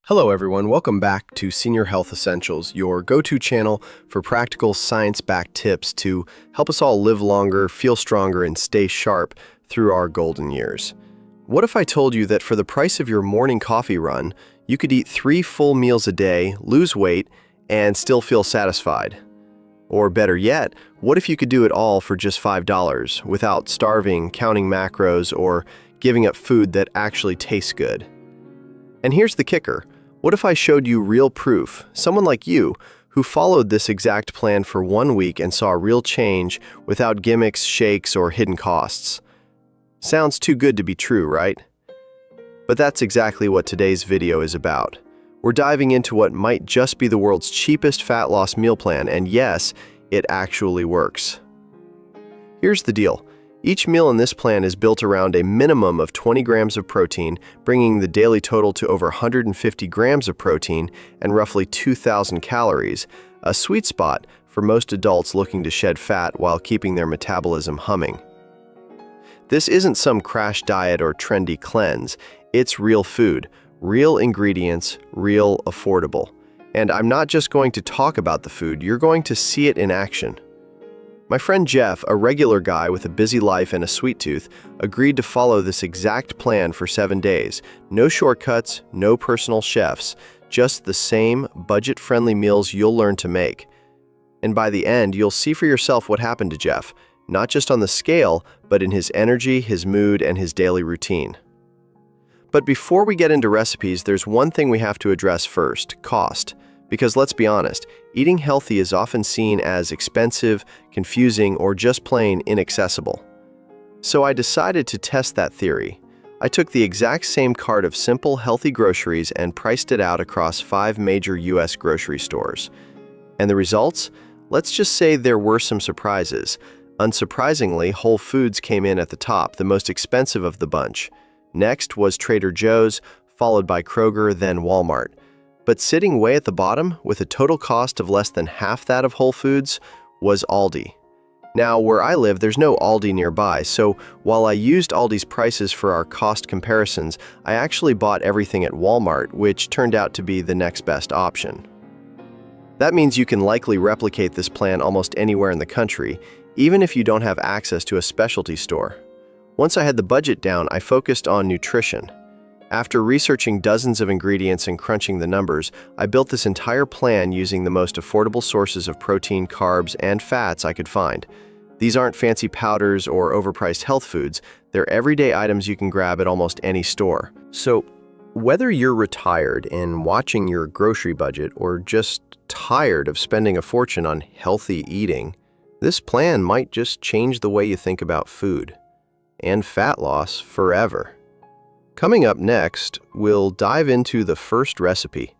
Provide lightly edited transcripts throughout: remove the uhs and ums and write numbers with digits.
Hello everyone, welcome back to Senior Health Essentials, your go-to channel for practical science-backed tips to help us all live longer, feel stronger, and stay sharp through our golden years. What if I told you that for the price of your morning coffee run, you could eat 3 full meals a day, lose weight, and still feel satisfied? Or better yet, what if you could do it all for just $5 without starving, counting macros, or giving up food that actually tastes good? And here's the kicker. What if I showed you real proof, someone like you, who followed this exact plan for 1 week and saw real change without gimmicks, shakes, or hidden costs? Sounds too good to be true, right? But that's exactly what today's video is about. We're diving into what might just be the world's cheapest fat loss meal plan, and yes, it actually works. Here's the deal. Each meal in this plan is built around a minimum of 20 grams of protein, bringing the daily total to over 150 grams of protein and roughly 2,000 calories, a sweet spot for most adults looking to shed fat while keeping their metabolism humming. This isn't some crash diet or trendy cleanse. It's real food, real ingredients, real affordable. And I'm not just going to talk about the food, you're going to see it in action. My friend Jeff, a regular guy with a busy life and a sweet tooth, agreed to follow this exact plan for 7 days. No shortcuts, no personal chefs, just the same budget-friendly meals you'll learn to make. And by the end, you'll see for yourself what happened to Jeff, not just on the scale, but in his energy, his mood, and his daily routine. But before we get into recipes, there's one thing we have to address first: cost. Because let's be honest, eating healthy is often seen as expensive, confusing, or just plain inaccessible. So I decided to test that theory. I took the exact same cart of simple, healthy groceries and priced it out across 5 major US grocery stores. And the results? Let's just say there were some surprises. Unsurprisingly, Whole Foods came in at the top, the most expensive of the bunch. Next was Trader Joe's, followed by Kroger, then Walmart. But sitting way at the bottom, with a total cost of less than half that of Whole Foods, was Aldi. Now, where I live, there's no Aldi nearby, so while I used Aldi's prices for our cost comparisons, I actually bought everything at Walmart, which turned out to be the next best option. That means you can likely replicate this plan almost anywhere in the country, even if you don't have access to a specialty store. Once I had the budget down, I focused on nutrition. After researching dozens of ingredients and crunching the numbers, I built this entire plan using the most affordable sources of protein, carbs, and fats I could find. These aren't fancy powders or overpriced health foods. They're everyday items you can grab at almost any store. So, whether you're retired and watching your grocery budget or just tired of spending a fortune on healthy eating, this plan might just change the way you think about food and fat loss forever. Coming up next, we'll dive into the first recipe,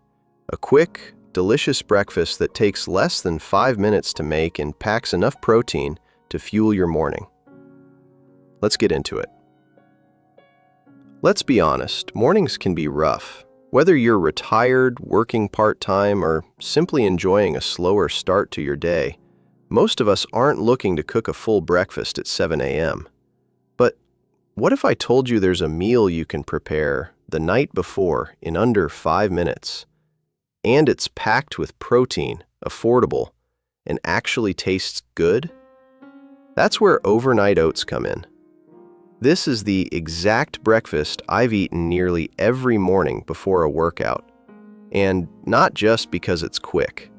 a quick, delicious breakfast that takes less than 5 minutes to make and packs enough protein to fuel your morning. Let's get into it. Let's be honest, mornings can be rough. Whether you're retired, working part-time, or simply enjoying a slower start to your day, most of us aren't looking to cook a full breakfast at 7 a.m. But what if I told you there's a meal you can prepare the night before in under 5 minutes, and it's packed with protein, affordable, and actually tastes good? That's where overnight oats come in. This is the exact breakfast I've eaten nearly every morning before a workout, and not just because it's quick.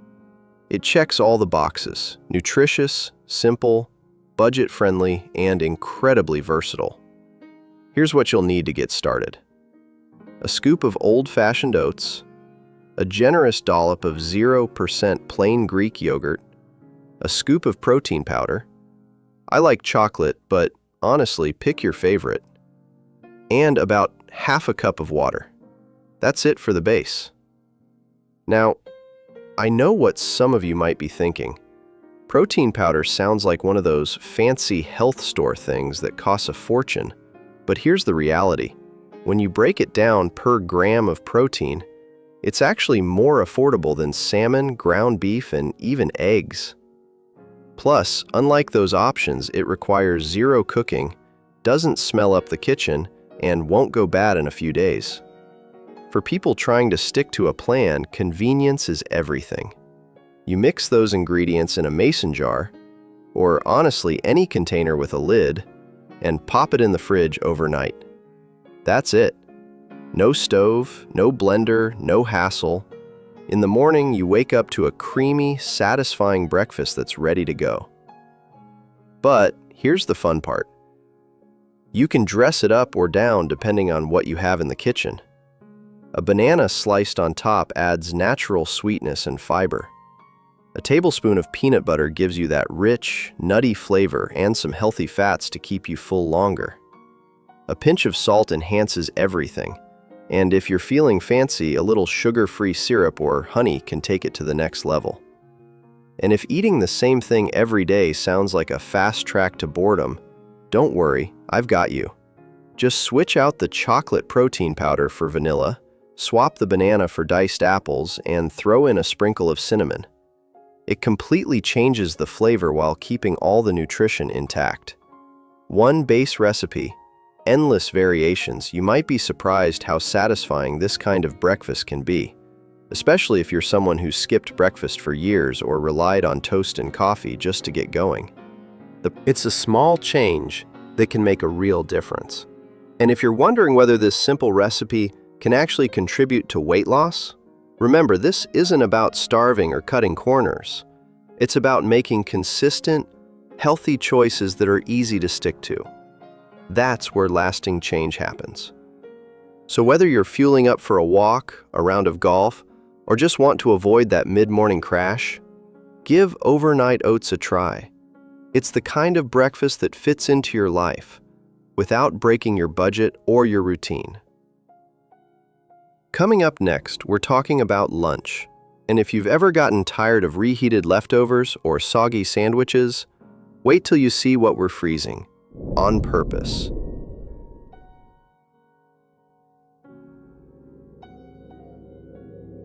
It checks all the boxes: nutritious, simple, budget-friendly, and incredibly versatile. Here's what you'll need to get started. A scoop of old-fashioned oats, a generous dollop of 0% plain Greek yogurt, a scoop of protein powder. I like chocolate, but honestly, pick your favorite. And about half a cup of water. That's it for the base. Now, I know what some of you might be thinking. Protein powder sounds like one of those fancy health store things that costs a fortune. But here's the reality. When you break it down per gram of protein, it's actually more affordable than salmon, ground beef, and even eggs. Plus, unlike those options, it requires 0 cooking, doesn't smell up the kitchen, and won't go bad in a few days. For people trying to stick to a plan, convenience is everything. You mix those ingredients in a mason jar, or honestly any container with a lid, and pop it in the fridge overnight. That's it. No stove, no blender, no hassle. In the morning, you wake up to a creamy, satisfying breakfast that's ready to go. But here's the fun part. You can dress it up or down depending on what you have in the kitchen. A banana sliced on top adds natural sweetness and fiber. A tablespoon of peanut butter gives you that rich, nutty flavor and some healthy fats to keep you full longer. A pinch of salt enhances everything, and if you're feeling fancy, a little sugar-free syrup or honey can take it to the next level. And if eating the same thing every day sounds like a fast track to boredom, don't worry, I've got you. Just switch out the chocolate protein powder for vanilla, swap the banana for diced apples, and throw in a sprinkle of cinnamon. It completely changes the flavor while keeping all the nutrition intact. One base recipe, endless variations. You might be surprised how satisfying this kind of breakfast can be, especially if you're someone who skipped breakfast for years or relied on toast and coffee just to get going. It's a small change that can make a real difference. And if you're wondering whether this simple recipe can actually contribute to weight loss, remember, this isn't about starving or cutting corners. It's about making consistent, healthy choices that are easy to stick to. That's where lasting change happens. So whether you're fueling up for a walk, a round of golf, or just want to avoid that mid-morning crash, give overnight oats a try. It's the kind of breakfast that fits into your life without breaking your budget or your routine. Coming up next, we're talking about lunch. And if you've ever gotten tired of reheated leftovers or soggy sandwiches, wait till you see what we're freezing, on purpose.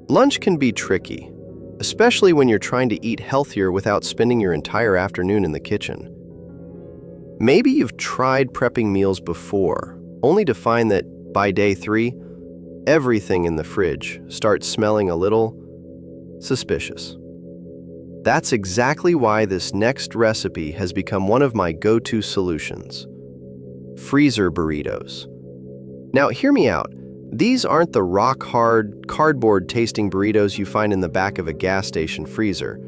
Lunch can be tricky, especially when you're trying to eat healthier without spending your entire afternoon in the kitchen. Maybe you've tried prepping meals before, only to find that by day 3, everything in the fridge starts smelling a little suspicious. That's exactly why this next recipe has become one of my go-to solutions: freezer burritos. Now, hear me out. These aren't the rock-hard, cardboard-tasting burritos you find in the back of a gas station freezer.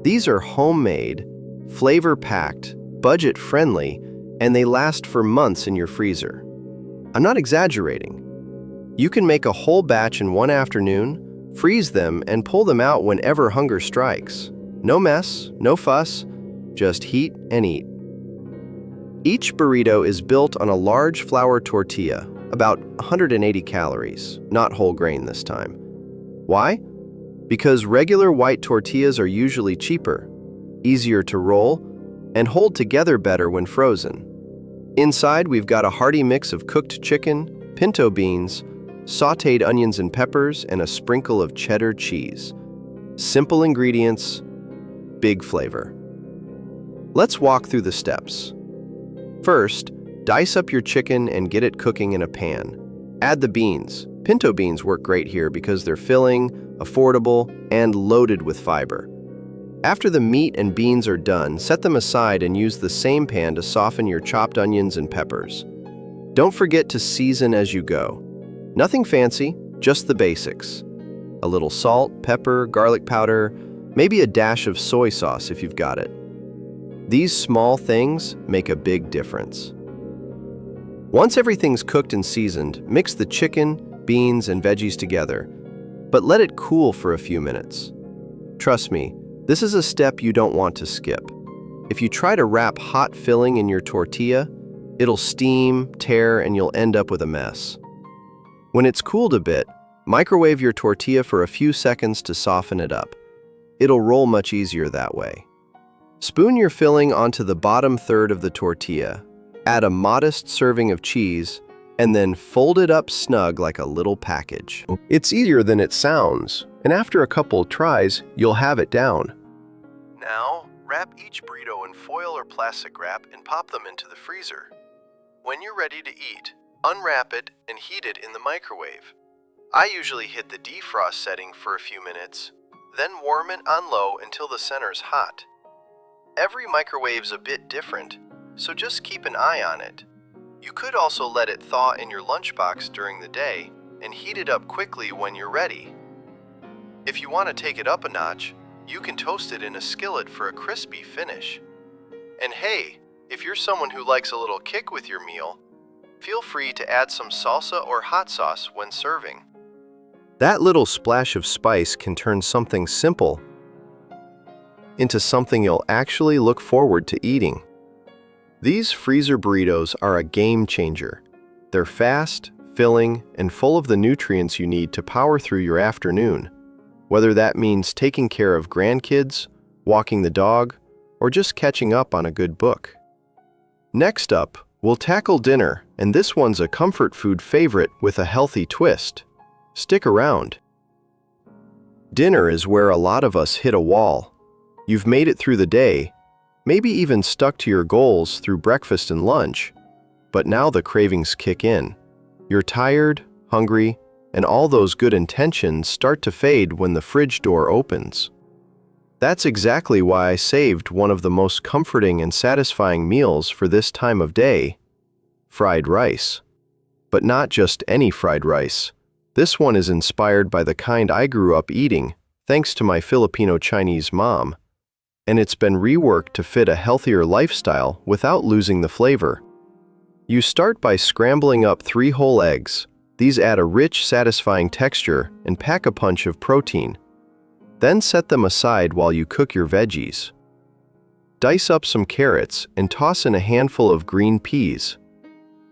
These are homemade, flavor-packed, budget-friendly, and they last for months in your freezer. I'm not exaggerating. You can make a whole batch in one afternoon, freeze them, and pull them out whenever hunger strikes. No mess, no fuss, just heat and eat. Each burrito is built on a large flour tortilla, about 180 calories, not whole grain this time. Why? Because regular white tortillas are usually cheaper, easier to roll, and hold together better when frozen. Inside, we've got a hearty mix of cooked chicken, pinto beans, sautéed onions and peppers, and a sprinkle of cheddar cheese. Simple ingredients, big flavor. Let's walk through the steps. First, dice up your chicken and get it cooking in a pan. Add the beans. Pinto beans work great here because they're filling, affordable, and loaded with fiber. After the meat and beans are done, set them aside and use the same pan to soften your chopped onions and peppers. Don't forget to season as you go. Nothing fancy, just the basics. A little salt, pepper, garlic powder, maybe a dash of soy sauce if you've got it. These small things make a big difference. Once everything's cooked and seasoned, mix the chicken, beans, and veggies together, but let it cool for a few minutes. Trust me, this is a step you don't want to skip. If you try to wrap hot filling in your tortilla, it'll steam, tear, and you'll end up with a mess. When it's cooled a bit, microwave your tortilla for a few seconds to soften it up. It'll roll much easier that way. Spoon your filling onto the bottom third of the tortilla, add a modest serving of cheese, and then fold it up snug like a little package. It's easier than it sounds, and after a couple tries, you'll have it down. Now, wrap each burrito in foil or plastic wrap and pop them into the freezer. When you're ready to eat, unwrap it and heat it in the microwave. I usually hit the defrost setting for a few minutes, then warm it on low until the center's hot. Every microwave's a bit different, so just keep an eye on it. You could also let it thaw in your lunchbox during the day and heat it up quickly when you're ready. If you want to take it up a notch, you can toast it in a skillet for a crispy finish. And hey, if you're someone who likes a little kick with your meal, feel free to add some salsa or hot sauce when serving. That little splash of spice can turn something simple into something you'll actually look forward to eating. These freezer burritos are a game changer. They're fast, filling, and full of the nutrients you need to power through your afternoon, whether that means taking care of grandkids, walking the dog, or just catching up on a good book. Next up, we'll tackle dinner, and this one's a comfort food favorite with a healthy twist. Stick around. Dinner is where a lot of us hit a wall. You've made it through the day, maybe even stuck to your goals through breakfast and lunch, but now the cravings kick in. You're tired, hungry, and all those good intentions start to fade when the fridge door opens. That's exactly why I saved one of the most comforting and satisfying meals for this time of day: fried rice. But not just any fried rice. This one is inspired by the kind I grew up eating, thanks to my Filipino-Chinese mom, and it's been reworked to fit a healthier lifestyle without losing the flavor. You start by scrambling up 3 whole eggs. These add a rich, satisfying texture and pack a punch of protein. Then set them aside while you cook your veggies. Dice up some carrots and toss in a handful of green peas.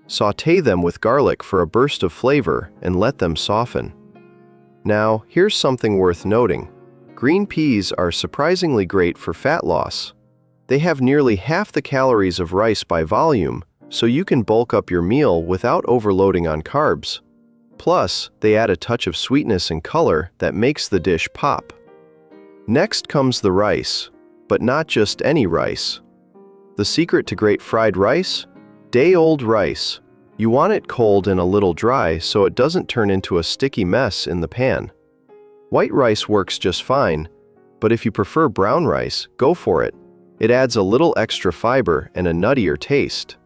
Sauté them with garlic for a burst of flavor and let them soften. Now, here's something worth noting. Green peas are surprisingly great for fat loss. They have nearly half the calories of rice by volume, so you can bulk up your meal without overloading on carbs. Plus, they add a touch of sweetness and color that makes the dish pop. Next comes the rice, but not just any rice. The secret to great fried rice? Day-old rice. You want it cold and a little dry so it doesn't turn into a sticky mess in the pan. White rice works just fine, but if you prefer brown rice, go for it. It adds a little extra fiber and a nuttier taste.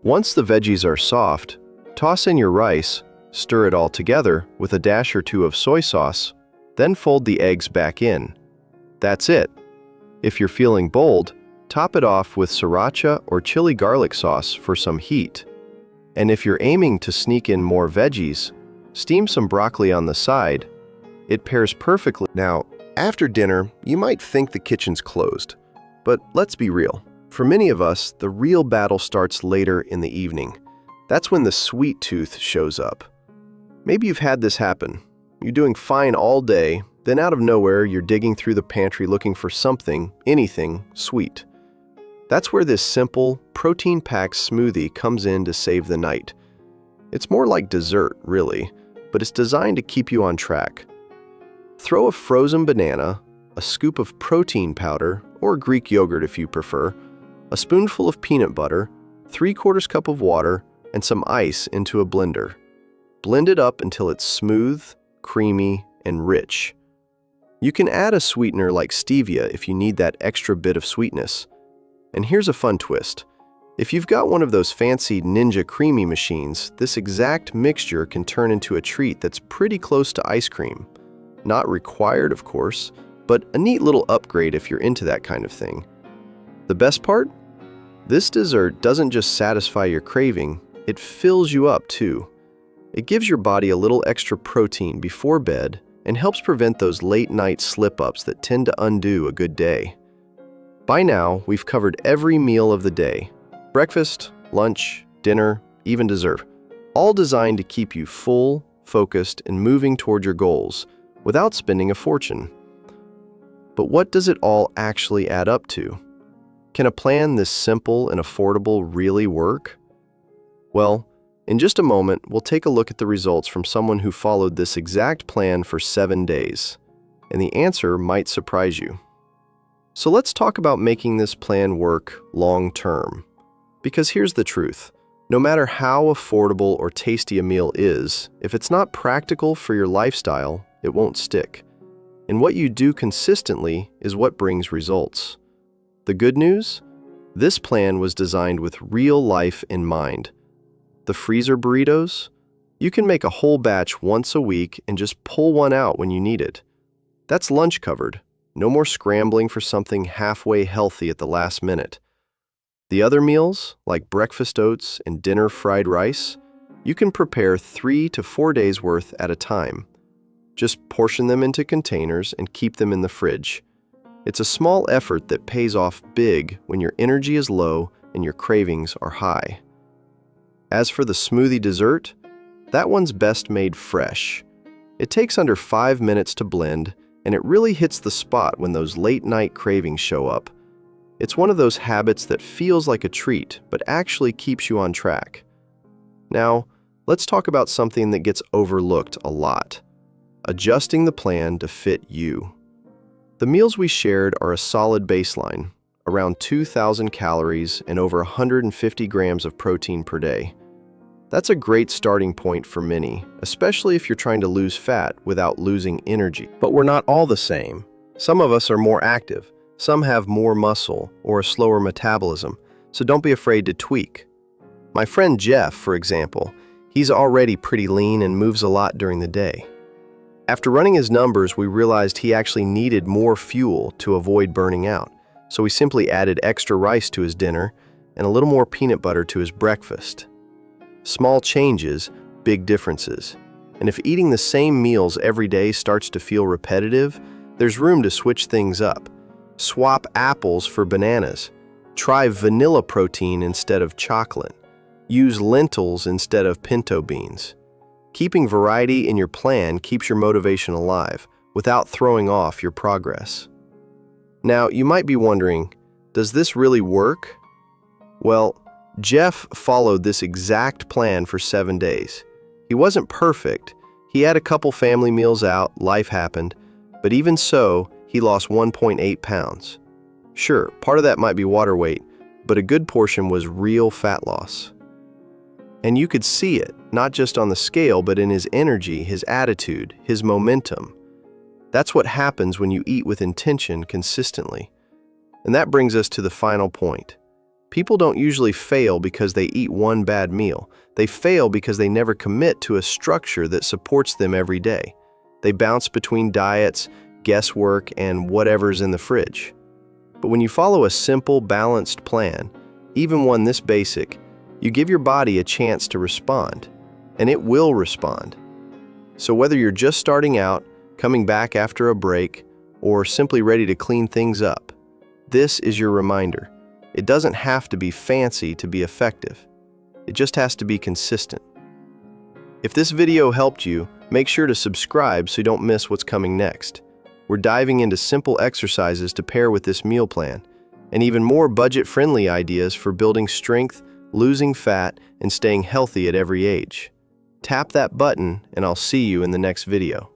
Once the veggies are soft, toss in your rice, stir it all together with a dash or two of soy sauce, then fold the eggs back in. That's it. If you're feeling bold, top it off with sriracha or chili garlic sauce for some heat. And if you're aiming to sneak in more veggies, steam some broccoli on the side. It pairs perfectly. Now, after dinner, you might think the kitchen's closed. But let's be real. For many of us, the real battle starts later in the evening. That's when the sweet tooth shows up. Maybe you've had this happen. You're doing fine all day, then out of nowhere, you're digging through the pantry looking for something, anything, sweet. That's where this simple, protein-packed smoothie comes in to save the night. It's more like dessert, really, but it's designed to keep you on track. Throw a frozen banana, a scoop of protein powder, or Greek yogurt if you prefer, a spoonful of peanut butter, 3/4 cup of water, and some ice into a blender. Blend it up until it's smooth, creamy, and rich. You can add a sweetener like stevia if you need that extra bit of sweetness. And here's a fun twist. If you've got one of those fancy Ninja Creamy machines, this exact mixture can turn into a treat that's pretty close to ice cream. Not required, of course, but a neat little upgrade if you're into that kind of thing. The best part? This dessert doesn't just satisfy your craving, it fills you up too. It gives your body a little extra protein before bed and helps prevent those late-night slip-ups that tend to undo a good day. By now, we've covered every meal of the day. Breakfast, lunch, dinner, even dessert. All designed to keep you full, focused, and moving toward your goals without spending a fortune. But what does it all actually add up to? Can a plan this simple and affordable really work? Well, in just a moment, we'll take a look at the results from someone who followed this exact plan for 7 days. And the answer might surprise you. So let's talk about making this plan work long-term. Because here's the truth. No matter how affordable or tasty a meal is, if it's not practical for your lifestyle, it won't stick. And what you do consistently is what brings results. The good news? This plan was designed with real life in mind. The freezer burritos? You can make a whole batch once a week and just pull one out when you need it. That's lunch covered. No more scrambling for something halfway healthy at the last minute. The other meals, like breakfast oats and dinner fried rice, you can prepare 3 to 4 days worth at a time. Just portion them into containers and keep them in the fridge. It's a small effort that pays off big when your energy is low and your cravings are high. As for the smoothie dessert, that one's best made fresh. It takes under 5 minutes to blend, and it really hits the spot when those late-night cravings show up. It's one of those habits that feels like a treat, but actually keeps you on track. Now, let's talk about something that gets overlooked a lot: adjusting the plan to fit you. The meals we shared are a solid baseline, around 2,000 calories and over 150 grams of protein per day. That's a great starting point for many, especially if you're trying to lose fat without losing energy. But we're not all the same. Some of us are more active, some have more muscle or a slower metabolism, so don't be afraid to tweak. My friend Jeff, for example, he's already pretty lean and moves a lot during the day. After running his numbers, we realized he actually needed more fuel to avoid burning out, so we simply added extra rice to his dinner and a little more peanut butter to his breakfast. Small changes, big differences. And if eating the same meals every day starts to feel repetitive, there's room to switch things up. Swap apples for bananas. Try vanilla protein instead of chocolate. Use lentils instead of pinto beans. Keeping variety in your plan keeps your motivation alive without throwing off your progress. Now, you might be wondering, does this really work? Well, Jeff followed this exact plan for 7 days. He wasn't perfect. He had a couple family meals out, life happened, but even so, he lost 1.8 pounds. Sure, part of that might be water weight, but a good portion was real fat loss. And you could see it, not just on the scale, but in his energy, his attitude, his momentum. That's what happens when you eat with intention consistently. And that brings us to the final point. People don't usually fail because they eat one bad meal. They fail because they never commit to a structure that supports them every day. They bounce between diets, guesswork, and whatever's in the fridge. But when you follow a simple, balanced plan, even one this basic, you give your body a chance to respond, and it will respond. So whether you're just starting out, coming back after a break, or simply ready to clean things up, this is your reminder. It doesn't have to be fancy to be effective. It just has to be consistent. If this video helped you, make sure to subscribe so you don't miss what's coming next. We're diving into simple exercises to pair with this meal plan, and even more budget-friendly ideas for building strength, losing fat, and staying healthy at every age. Tap that button, and I'll see you in the next video.